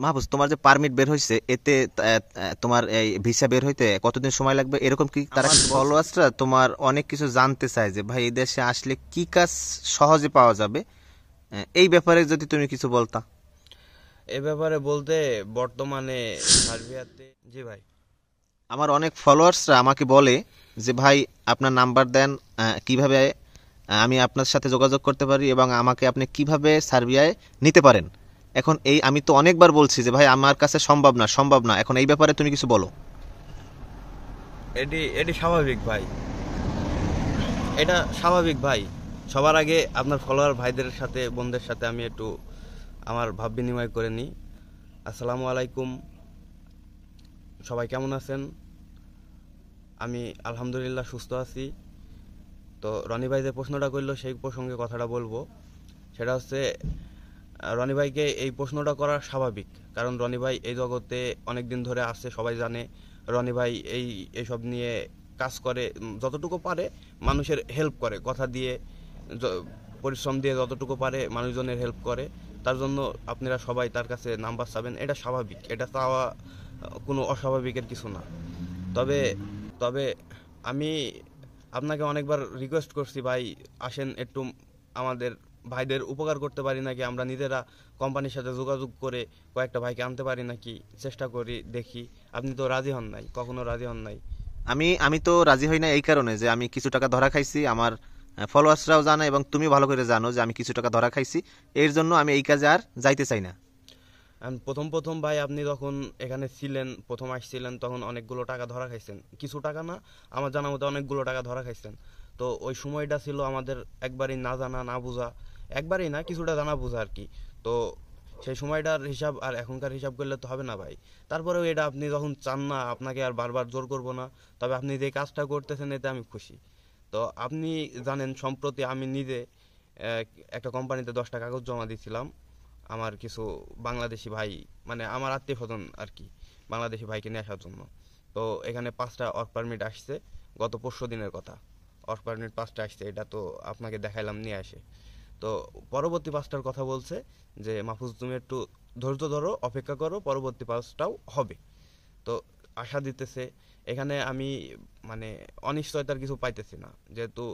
মাহফুজ, তোমার যে পারমিট বের হয়েছে এতে তোমার এই ভিসা বের হইতে কতদিন সময় লাগবে এরকম কি তারা আমার কিছু বলছে ফলোয়ার্সরা তোমার অনেক কিছু জানতে চায় যে ভাই এই দেশে আসলে কি কাজ সহজে পাওয়া যাবে, এই ব্যাপারে যদি তুমি কিছু বলতা। এ ব্যাপারে বলতে বর্তমানে সার্বিয়াতে, জি ভাই। আমার অনেক ফলোয়ার্সরা আমাকে বলে যে ভাই আপনার নাম্বার দেন, কিভাবে আমি আপনার সাথে যোগাযোগ করতে পারি এবং আমাকে আপনি কিভাবে সার্বিয়ায় নিতে পারেন। এখন এই আমি তো অনেকবার বলছি যে ভাই আমার কাছে সম্ভব না, সম্ভব না, এখন এই ব্যাপারে তুমি কিছু বলো। এটি এটি স্বাভাবিক ভাই, এটা স্বাভাবিক ভাই। সবার আগে আপনার ফলোয়ার ভাইদের সাথে, বোনদের সাথে আমি একটু আমার ভাব বিনিময় করে নিই। আসসালামু আলাইকুম, সবাই কেমন আছেন? আমি আলহামদুলিল্লাহ সুস্থ আছি। তো রনি ভাই যে প্রশ্নটা করলো সেই প্রসঙ্গে কথাটা বলবো। সেটা হচ্ছে, রনি ভাইকে এই প্রশ্নটা করা স্বাভাবিক, কারণ রনি ভাই এই জগতে অনেক দিন ধরে আছে, সবাই জানে। রনি ভাই এইসব নিয়ে কাজ করে, যতটুকু পারে মানুষের হেল্প করে, কথা দিয়ে, য- পরিশ্রম দিয়ে যতটুকু পারে মানুষজনের হেল্প করে। তার জন্য আপনারা সবাই তার কাছে নাম্বার চাবেন, এটা স্বাভাবিক, এটা চাওয়া কোনো অস্বাভাবিকের কিছু না। তবে তবে আমি আপনাকে অনেকবার রিকোয়েস্ট করছি, ভাই আসেন একটু আমাদের ভাইদের উপকার করতে পারি নাকি, আমরা নিজেরা কোম্পানির সাথে যোগাযোগ করে কয়েকটা ভাইকে আনতে পারি নাকি, চেষ্টা করি, দেখি। আপনি তো রাজি হন নাই, কখনো রাজি হন নাই। আমি আমি তো রাজি হই না এই কারণে যে আমি কিছু টাকা ধরা খাইছি, আমার ফলোয়ার্সরাও জানে এবং তুমি ভালো করে জানো যে আমি কিছু টাকা ধরা খাইছি। এর জন্য আমি এই কাজে আর যাইতে চাই না। প্রথম প্রথম ভাই আপনি যখন এখানে ছিলেন, প্রথম আসছিলেন, তখন অনেকগুলো টাকা ধরা খাইছেন, কিছু টাকা না, আমার জানা মতো অনেকগুলো টাকা ধরা খাইছেন। তো ওই সময়টা ছিল আমাদের একবারই না জানা না বোঝা, একবারই না, কিছুটা জানা বোঝা আর কি। তো সেই সময়টার হিসাব আর এখনকার হিসাব করলে তো হবে না ভাই। তারপরেও এটা আপনি যখন চান না, আপনাকে আর বারবার জোর করব না। তবে আপনি যে কাজটা করতেছেন এতে আমি খুশি। তো আপনি জানেন, সম্প্রতি আমি নিজে একটা কোম্পানিতে 10টা কাগজ জমা দিয়েছিলাম আমার কিছু বাংলাদেশি ভাই, মানে আমার আত্মীয় স্বজন আর কি, বাংলাদেশি ভাইকে নিয়ে আসার জন্য। তো এখানে 5টা ওয়ার্ক পারমিট আসছে, গত 5 দিনের কথা। ওয়ার্ক পারমিট 5টা আসছে, এটা তো আপনাকে দেখাইলাম নিয়ে আসে। তো পরবর্তী 5টার কথা বলছে যে মাহফুজ তুমি একটু ধৈর্য ধরো, অপেক্ষা করো, পরবর্তী 5টাও হবে। তো আশা দিতেছে। এখানে আমি মানে অনিশ্চয়তার কিছু পাইতেছি না, যেহেতু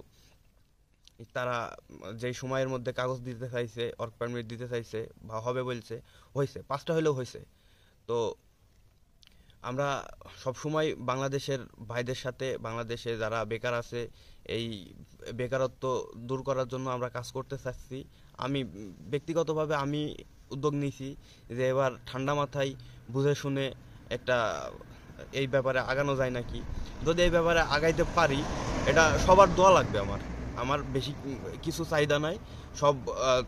তারা যেই সময়ের মধ্যে কাগজ দিতে চাইছে, ওয়ার্ক পারমিট দিতে চাইছে বা হবে বলছে, হয়েছে, 5টা হলেও হয়েছে। তো আমরা সব সময় বাংলাদেশের ভাইদের সাথে, বাংলাদেশে যারা বেকার আছে, এই বেকারত্ব দূর করার জন্য আমরা কাজ করতে চাচ্ছি। আমি ব্যক্তিগতভাবে আমি উদ্যোগ নিয়েছি যে এবার ঠান্ডা মাথায় বুঝে শুনে একটা এই ব্যাপারে আগানো যায় নাকি। যদি এই ব্যাপারে আগাইতে পারি, এটা সবার দোয়া লাগবে। আমার আমার বেশি কিছু চাহিদা নাই, সব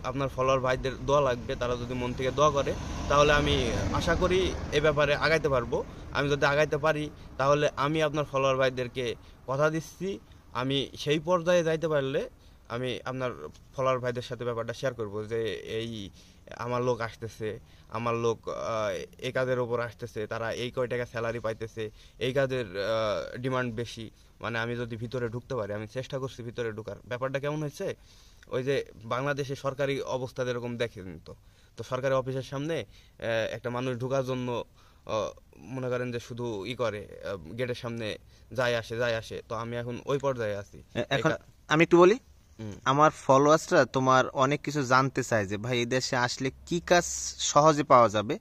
আপনার ফলোয়ার ভাইদের দোয়া লাগবে। তারা যদি মন থেকে দোয়া করে, তাহলে আমি আশা করি এ ব্যাপারে আগাইতে পারবো। আমি যদি আগাইতে পারি, তাহলে আমি আপনার ফলোয়ার ভাইদেরকে কথা দিচ্ছি, আমি সেই পর্যায়ে যাইতে পারলে আমি আপনার ফলোয়ার ভাইদের সাথে ব্যাপারটা শেয়ার করব যে এই আমার লোক আসতেছে, আমার লোক এই কাজের ওপর আসতেছে, তারা এই কয় টাকা স্যালারি পাইতেছে, এই কাজের ডিমান্ড বেশি। মানে আমি যদি ভিতরে ঢুকতে পারি, আমি চেষ্টা করছি ভিতরে ঢুকার। ব্যাপারটা কেমন হয়েছে, ওই যে বাংলাদেশে সরকারি অবস্থা যেরকম দেখেন, তো তো সরকারি অফিসের সামনে একটা মানুষ ঢোকার জন্য আহ, মনে করেন যে শুধু ই করে, গেটের সামনে যায় আসে যায় আসে, তো আমি এখন ওই পর্যায়ে আছি। এই এখন আমি একটু বলি, হুম। আমার ফলোয়ার্সরা তোমার অনেক কিছু জানতে চায় যে ভাই এই দেশে আসলে কি কাজ সহজে পাওয়া যাবে,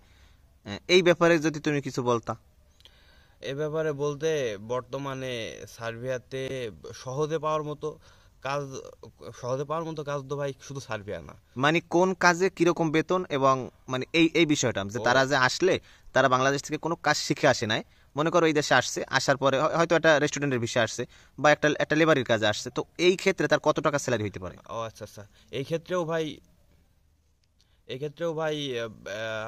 এই ব্যাপারে যদি তুমি কিছু বলতা। এ ব্যাপারে বলতে বর্তমানে সার্বিয়াতে সহজে পাওয়ার মতো কাজ, সহজে পাওয়ার মতো কাজ তো ভাই শুধু সার্বিয়া না। মানে কোন কাজে কিরকম বেতন এবং মানে এই এই বিষয়টা যে ও তারা যে আসলে তারা বাংলাদেশ থেকে কোনো কাজ শিখে আসে নাই, মনে করো এই দেশে আসছে, আসার পরে হয়তো একটা রেস্টুরেন্টের বিষয়ে আসছে বা একটা একটা লেবারির কাজে আসছে, তো এই ক্ষেত্রে তার কত টাকা স্যালারি হইতে পারে। ও আচ্ছা আচ্ছা। এই ক্ষেত্রেও ভাই, এই ক্ষেত্রেও ভাই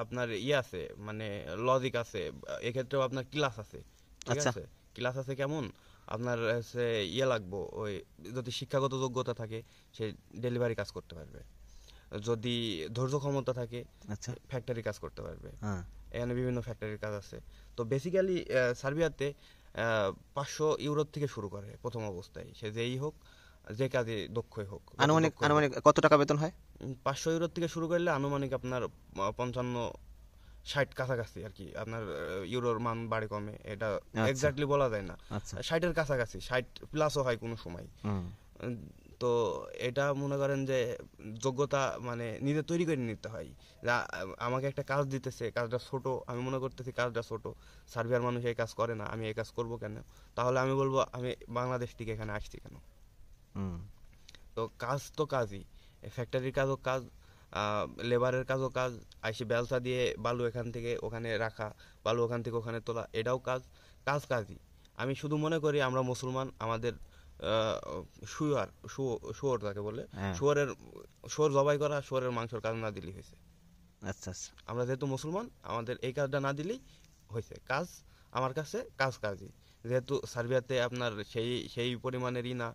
আপনার ইয়ে আছে, মানে লজিক আছে। এক্ষেত্রেও আপনার ক্লাস আছে, ঠিক আচ্ছা। আছে। ক্লাস আছে কেমন, আপনার হচ্ছে ইয়ে লাগবো, ওই যদি শিক্ষাগত যোগ্যতা থাকে সে ডেলিভারি কাজ করতে পারবে, যদি ধৈর্য ক্ষমতা থাকে আচ্ছা। ফ্যাক্টরি কাজ করতে পারবে। হ্যাঁ। এখানে বিভিন্ন ফ্যাক্টরির কাজ আছে। তো বেসিক্যালি সার্বিয়াতে 500 ইউরো থেকে শুরু করে প্রথম অবস্থায়, সে যেই হোক, যে কাজে দক্ষই হোক, যত আনুমানিক দক্ষই হোক। আনুমানিক কত টাকা বেতন হয়? 500 ইউরো থেকে শুরু করলে আনুমানিক আপনার 55 60 কাছাকাছি আর কি, আপনার ইউরোর মান বাড়ে কমে, এটা আচ্ছা। এক্স্যাক্টলি বলা যায় না। আচ্ছা। 60-এর কাছাকাছি, 60 প্লাসও হয় কোনো সময়। হুম। উম, তো এটা মনে করেন যে যোগ্যতা মানে নিজে তৈরি করে নিতে হয়। যা আমাকে একটা কাজ দিতেছে, কাজটা ছোট, আমি মনে করতেছি কাজটা ছোট, সার্বিয়ার মানুষ এই কাজ করে না, আমি এই কাজ করব কেন? তাহলে আমি বলবো আমি বাংলাদেশ থেকে এখানে আসছি কেন? হুম। তো কাজ তো কাজই, ফ্যাক্টরির কাজও কাজ, লেবারের কাজও কাজ, আইসি বেলসা দিয়ে বালু এখান থেকে ওখানে রাখা, বালু ওখান থেকে ওখানে তোলা, এটাও কাজ, কাজ কাজই। আমি শুধু মনে করি আমরা মুসলমান, আমাদের শুয়ার শুয়োর তাকে বলে, হ্যাঁ। শুয়োর জবাই করা, শুয়োরের মাংসের কাজ না দিলেই হয়েছে। আচ্ছা আচ্ছা। আমরা যেহেতু মুসলমান, আমাদের এই কাজটা না দিলেই হয়েছে। কাজ আমার কাছে কাজ কাজই। যেহেতু সার্বিয়াতে আপনার সেই সেই পরিমাণেরই না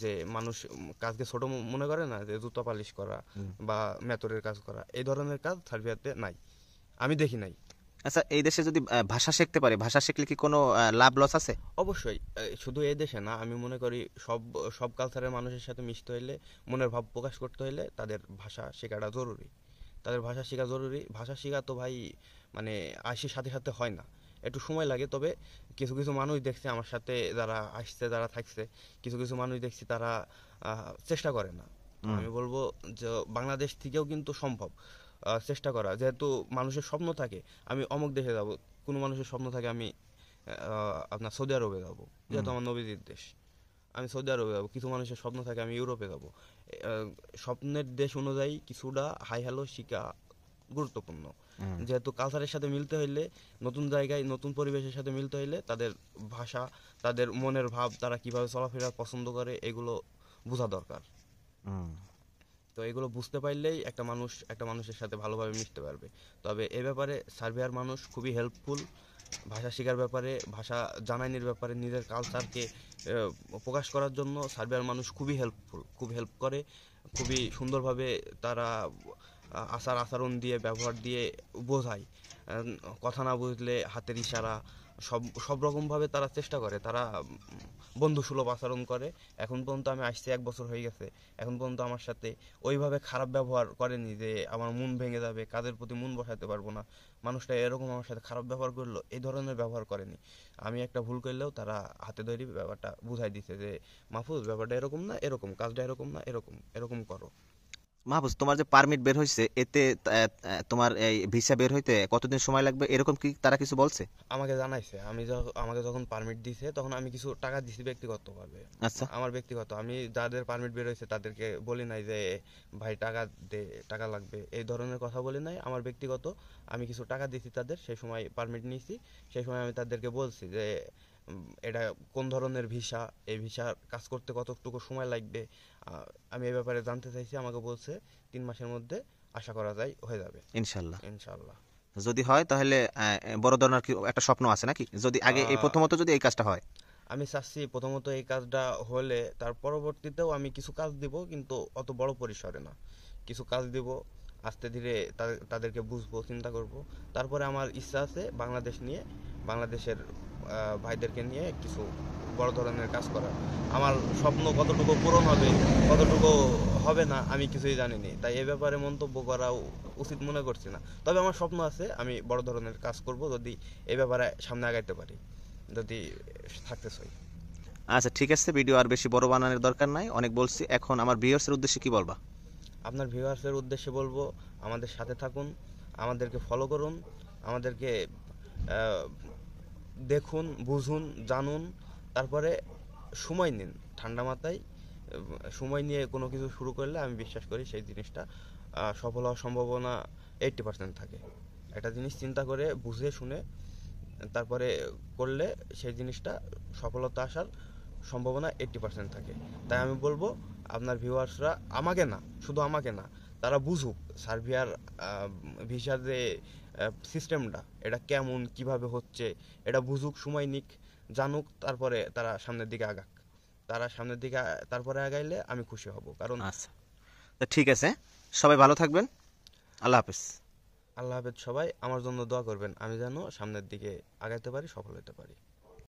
যে মানুষ কাজকে ছোট মনে করে না, যে জুতা পালিশ করা হুম। বা মেতরের কাজ করা, এই ধরনের কাজ সার্বিয়াতে নাই, আমি দেখি নাই। আচ্ছা, এই দেশে যদি ভাষা শিখতে পারে, ভাষা শিখলে কি কোনো লাভ লস আছে? অবশ্যই শুধু এই দেশে না, আমি মনে করি সব সব কালচারের মানুষের সাথে মিশতে হইলে, মনের ভাব প্রকাশ করতে হইলে তাদের ভাষা শেখাটা জরুরি। তাদের ভাষা শেখা জরুরি। ভাষা শেখা তো ভাই মানে আসি সাথে সাথে হয় না, একটু সময় লাগে। তবে কিছু কিছু মানুষ দেখছি আমার সাথে, যারা আসছে যারা থাকছে, কিছু কিছু মানুষ দেখছি তারা চেষ্টা করে না। তো হুম। আমি বলবো যে বাংলাদেশ থেকেও কিন্তু সম্ভব চেষ্টা করা। যেহেতু মানুষের স্বপ্ন থাকে আমি অমুক দেশে যাব, কোনো মানুষের স্বপ্ন থাকে আমি আপনার সৌদি আরবে যাব, যেহেতু আমার নবীজির দেশ, আমি সৌদি আরবে যাবো। কিছু মানুষের স্বপ্ন থাকে আমি ইউরোপে যাব। স্বপ্নের দেশ অনুযায়ী কিছুটা হাই হ্যালো শিখা গুরুত্বপূর্ণ। হুম। যেহেতু কালচারের সাথে মিলতে হইলে, নতুন জায়গায় নতুন পরিবেশের সাথে মিলতে হইলে তাদের ভাষা, তাদের মনের ভাব, তারা কিভাবে চলাফেরা পছন্দ করে, এগুলো বোঝা দরকার। হুম। তো এগুলো বুঝতে পারলেই একটা মানুষ একটা মানুষের সাথে ভালোভাবে মিশতে পারবে। তবে এ ব্যাপারে সার্বিয়ার মানুষ খুবই হেল্পফুল। ভাষা শেখার ব্যাপারে, ভাষা জানাইনির ব্যাপারে, নিজের কালচারকে প্রকাশ করার জন্য সার্বিয়ার মানুষ খুবই হেল্পফুল, খুব হেল্প করে, খুবই সুন্দরভাবে তারা আচার আচরণ দিয়ে, ব্যবহার দিয়ে বোঝায়। কথা না বুঝলে হাতের ইশারা, সব সব রকমভাবে তারা চেষ্টা করে, তারা বন্ধুসুলভ আচরণ করে। এখন পর্যন্ত আমি আসছি 1 বছর হয়ে গেছে, এখন পর্যন্ত আমার সাথে ওইভাবে খারাপ ব্যবহার করেনি যে আমার মন ভেঙে যাবে, কাজের প্রতি মন বসাতে পারবো না, মানুষটা এরকম আমার সাথে খারাপ ব্যবহার করলো, এই ধরনের ব্যবহার করেনি। আমি একটা ভুল করলেও তারা হাতে ধরে ব্যাপারটা বুঝাই দিছে যে মাহফুজ ব্যাপারটা এরকম না এরকম, কাজটা এরকম না এরকম, এরকম করো। মাহফুজ, তোমার যে পারমিট বের হয়েছে, এতে তোমার এই ভিসা বের হইতে কতদিন সময় লাগবে, এরকম কি তারা কিছু বলছে? আমাকে জানাইছে, আমাকে যখন পারমিট দিছে তখন আমি কিছু টাকা দিছি ব্যক্তিগতভাবে। আচ্ছা। আমার ব্যক্তিগত, আমি যাদের পারমিট বের হয়েছে তাদেরকে বলি নাই যে ভাই টাকা দে, টাকা লাগবে, এই ধরনের কথা বলি নাই। আমার ব্যক্তিগত আমি কিছু টাকা দিছি তাদের, সেই সময় পারমিট নিয়েছি, সেই সময় আমি তাদেরকে বলছি যে এটা কোন ধরনের ভিসা, এই ভিসা কাজ করতে কতটুকু সময় লাগবে, আমি এই ব্যাপারে জানতে চাইছি। আমাকে বলছে 3 মাসের মধ্যে আশা করা যায় হয়ে যাবে ইনশাল্লাহ। ইনশাআল্লাহ। যদি হয় তাহলে বড় ধরনের কি একটা স্বপ্ন আছে নাকি, যদি আগে এই আহ, প্রথমত যদি এই কাজটা হয়? আমি চাচ্ছি প্রথমত এই কাজটা হলে তার পরবর্তীতেও আমি কিছু কাজ দিব, কিন্তু অত বড় পরিসরে না, কিছু কাজ দিব আস্তে ধীরে, তাদেরকে বুঝবো, চিন্তা করব। তারপরে আমার ইচ্ছা আছে বাংলাদেশ নিয়ে, বাংলাদেশের ভাইদেরকে নিয়ে কিছু বড় ধরনের কাজ করার। আমার স্বপ্ন কতটুকু পূরণ হবে, কতটুকু হবে না, আমি কিছুই জানি না, তাই এ ব্যাপারে মন্তব্য করা উচিত মনে করছি না। তবে আমার স্বপ্ন আছে, আমি বড় ধরনের কাজ করব যদি এ ব্যাপারে সামনে আগাইতে পারি, যদি থাকতে চাই। আচ্ছা, ঠিক আছে, ভিডিও আর বেশি বড় বানানোর দরকার নাই, অনেক বলছি। এখন আমার ভিউয়ার্সের উদ্দেশ্যে কি বলবা? আপনার ভিউয়ার্সের উদ্দেশ্যে বলবো আমাদের সাথে থাকুন, আমাদেরকে ফলো করুন, আমাদেরকে আহ, দেখুন, বুঝুন, জানুন, তারপরে সময় নিন, ঠান্ডা মাথায় সময় নিয়ে কোনো কিছু শুরু করলে আমি বিশ্বাস করি সেই জিনিসটা সফল হওয়ার সম্ভাবনা 80% থাকে। একটা জিনিস চিন্তা করে বুঝে শুনে তারপরে করলে সেই জিনিসটা সফলতা আসার সম্ভাবনা 80% থাকে। তাই আমি বলবো আপনার ভিউয়ার্সরা আমাকে না, শুধু আমাকে না, তারা বুঝুক সার্বিয়ার ভিসার যে সিস্টেমটা, এটা কেমন, কিভাবে হচ্ছে, এটা বুঝুক, সময় নিক, জানুক, তারপরে তারা সামনের দিকে আগাক। তারা সামনের দিকে তারপরে আগাইলে আমি খুশি হব, কারণ আচ্ছা, তো ঠিক আছে, সবাই ভালো থাকবেন, আল্লাহ হাফেজ। আল্লাহ হাফেজ। সবাই আমার জন্য দোয়া করবেন, আমি যেন সামনের দিকে আগাইতে পারি, সফল হতে পারি।